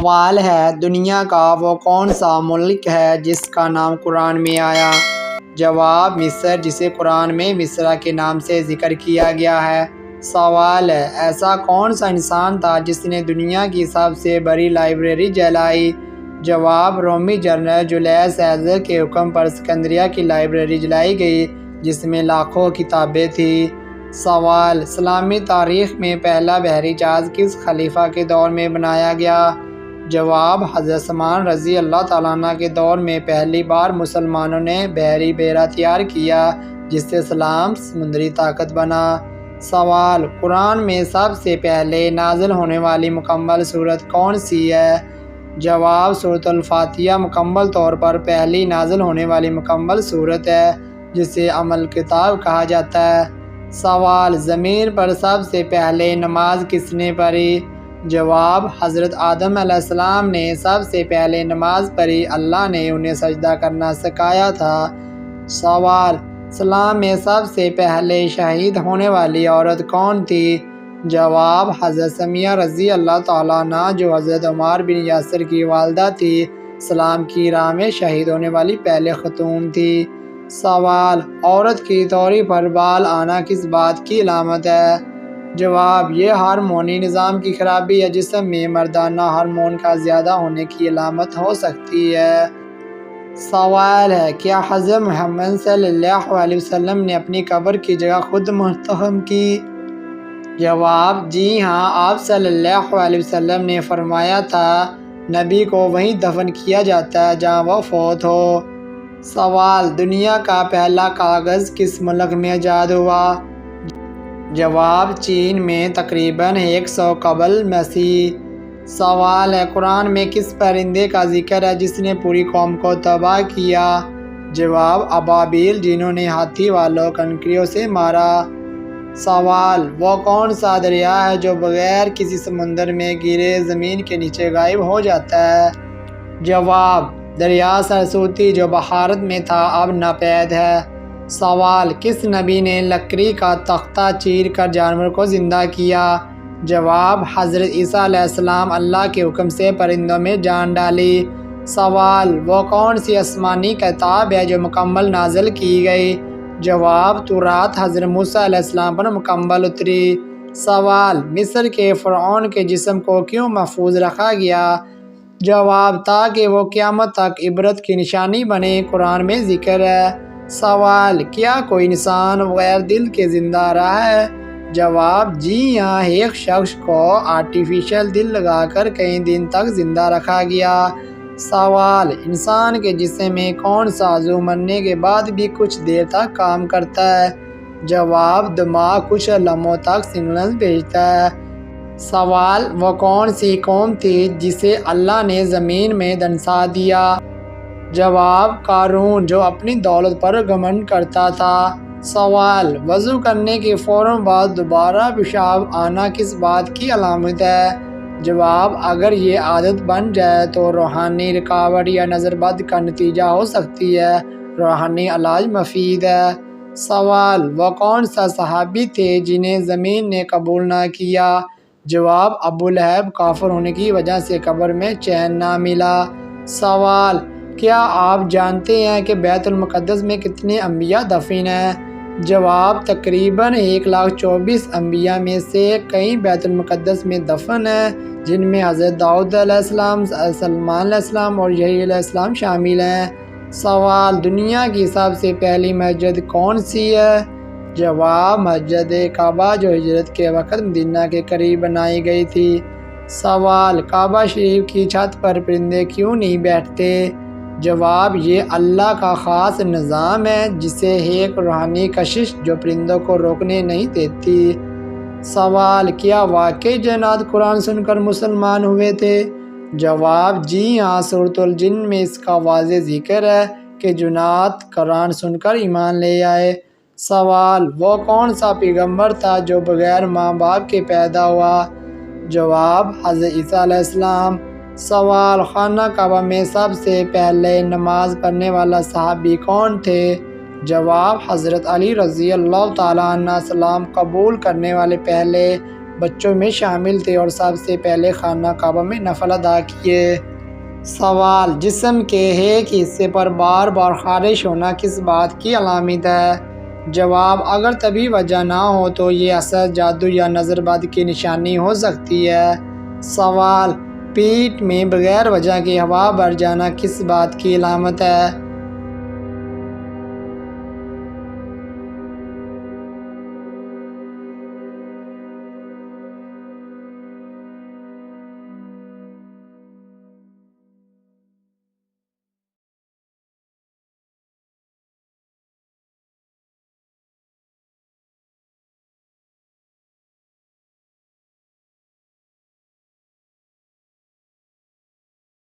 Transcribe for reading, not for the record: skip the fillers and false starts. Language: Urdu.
سوال ہے، دنیا کا وہ کون سا ملک ہے جس کا نام قرآن میں آیا؟ جواب، مصر، جسے قرآن میں مصر کے نام سے ذکر کیا گیا ہے۔ سوال ہے، ایسا کون سا انسان تھا جس نے دنیا کی سب سے بڑی لائبریری جلائی؟ جواب، رومی جنرل جولیس سیزر کے حکم پر اسکندریہ کی لائبریری جلائی گئی جس میں لاکھوں کتابیں تھیں۔ سوال، اسلامی تاریخ میں پہلا بحری جہاز کس خلیفہ کے دور میں بنایا گیا؟ جواب، حضرت عثمان رضی اللہ تعالیٰ عنہ کے دور میں پہلی بار مسلمانوں نے بحری بیڑا تیار کیا جس سے اسلام سمندری طاقت بنا۔ سوال، قرآن میں سب سے پہلے نازل ہونے والی مکمل سورت کون سی ہے؟ جواب، سورۃ الفاتحہ مکمل طور پر پہلی نازل ہونے والی مکمل سورت ہے جسے ام الکتاب کہا جاتا ہے۔ سوال، زمین پر سب سے پہلے نماز کس نے پڑھی؟ جواب، حضرت آدم علیہ السلام نے سب سے پہلے نماز پڑھی، اللہ نے انہیں سجدہ کرنا سکھایا تھا۔ سوال، اسلام میں سب سے پہلے شہید ہونے والی عورت کون تھی؟ جواب، حضرت سمیہ رضی اللہ تعالیٰ عنہ جو حضرت عمار بن یاسر کی والدہ تھی، اسلام کی راہ میں شہید ہونے والی پہلے خاتون تھی۔ سوال، عورت کی توری پر بال آنا کس بات کی علامت ہے؟ جواب، یہ ہارمونی نظام کی خرابی ہے جسم میں مردانہ ہارمون کا زیادہ ہونے کی علامت ہو سکتی ہے۔ سوال ہے، کیا حضرت محمد صلی اللہ علیہ وسلم نے اپنی قبر کی جگہ خود منتخب کی؟ جواب، جی ہاں، آپ صلی اللہ علیہ وسلم نے فرمایا تھا، نبی کو وہیں دفن کیا جاتا ہے جہاں وہ فوت ہو۔ سوال، دنیا کا پہلا کاغذ کس ملک میں ایجاد ہوا؟ جواب، چین میں تقریباً 100 قبل مسیح۔ سوال ہے، قرآن میں کس پرندے کا ذکر ہے جس نے پوری قوم کو تباہ کیا؟ جواب، ابابیل، جنہوں نے ہاتھی والوں کنکریوں سے مارا۔ سوال، وہ کون سا دریا ہے جو بغیر کسی سمندر میں گرے زمین کے نیچے غائب ہو جاتا ہے؟ جواب، دریا سرسوتی جو بحارت میں تھا اب ناپید ہے۔ سوال، کس نبی نے لکڑی کا تختہ چیر کر جانور کو زندہ کیا؟ جواب، حضرت عیسیٰ علیہ السلام، اللہ کے حکم سے پرندوں میں جان ڈالی۔ سوال، وہ کون سی آسمانی کتاب ہے جو مکمل نازل کی گئی؟ جواب، تورات حضرت موسیٰ علیہ السلام پر مکمل اتری۔ سوال، مصر کے فرعون کے جسم کو کیوں محفوظ رکھا گیا؟ جواب، تاکہ وہ قیامت تک عبرت کی نشانی بنے، قرآن میں ذکر ہے۔ سوال، کیا کوئی انسان بغیر دل کے زندہ رہا ہے؟ جواب، جی ہاں، ایک شخص کو آرٹیفیشل دل لگا کر کئی دن تک زندہ رکھا گیا۔ سوال، انسان کے جسم میں کون سا عضو مرنے کے بعد بھی کچھ دیر تک کام کرتا ہے؟ جواب، دماغ کچھ لمحوں تک سگنل بھیجتا ہے۔ سوال، وہ کون سی قوم تھی جسے اللہ نے زمین میں دنسا دیا؟ جواب، قارون، جو اپنی دولت پر گھمنڈ کرتا تھا۔ سوال، وضو کرنے کے فوراً بعد دوبارہ پیشاب آنا کس بات کی علامت ہے؟ جواب، اگر یہ عادت بن جائے تو روحانی رکاوٹ یا نظر بد کا نتیجہ ہو سکتی ہے، روحانی علاج مفید ہے۔ سوال، وہ کون سا صحابی تھے جنہیں زمین نے قبول نہ کیا؟ جواب، ابو لہب، کافر ہونے کی وجہ سے قبر میں چین نہ ملا۔ سوال، کیا آپ جانتے ہیں کہ بیت المقدس میں کتنے انبیاء دفن ہیں؟ جواب، تقریباً 1,24,000 انبیاء میں سے کئی بیت المقدس میں دفن ہیں جن میں حضرت داؤد علیہ السلام، سلیمان علیہ السلام اور یحییٰ علیہ السلام شامل ہیں۔ سوال، دنیا کی سب سے پہلی مسجد کون سی ہے؟ جواب، مسجد کعبہ جو ہجرت کے وقت مدینہ کے قریب بنائی گئی تھی۔ سوال، کعبہ شریف کی چھت پر پرندے کیوں نہیں بیٹھتے؟ جواب، یہ اللہ کا خاص نظام ہے جسے ایک روحانی کشش جو پرندوں کو روکنے نہیں دیتی۔ سوال، کیا واقعی جنات قرآن سن کر مسلمان ہوئے تھے؟ جواب، جی ہاں، سورۃ الجن میں اس کا واضح ذکر ہے کہ جنات قرآن سن کر ایمان لے آئے۔ سوال، وہ کون سا پیغمبر تھا جو بغیر ماں باپ کے پیدا ہوا؟ جواب، حضرت عیسیٰ علیہ السلام۔ سوال، خانہ کعبہ میں سب سے پہلے نماز پڑھنے والا صحابی کون تھے؟ جواب، حضرت علی رضی اللہ تعالیٰ عنہ، اسلام قبول کرنے والے پہلے بچوں میں شامل تھے اور سب سے پہلے خانہ کعبہ میں نفل ادا کیے۔ سوال: جسم کے ایک حصے پر بار بار خارش ہونا کس بات کی علامت ہے؟ جواب: اگر طبی وجہ نہ ہو تو یہ اثر جادو یا نظر بد کی نشانی ہو سکتی ہے۔ سوال: پیٹ میں بغیر وجہ کے ہوا بھر جانا کس بات کی علامت ہے؟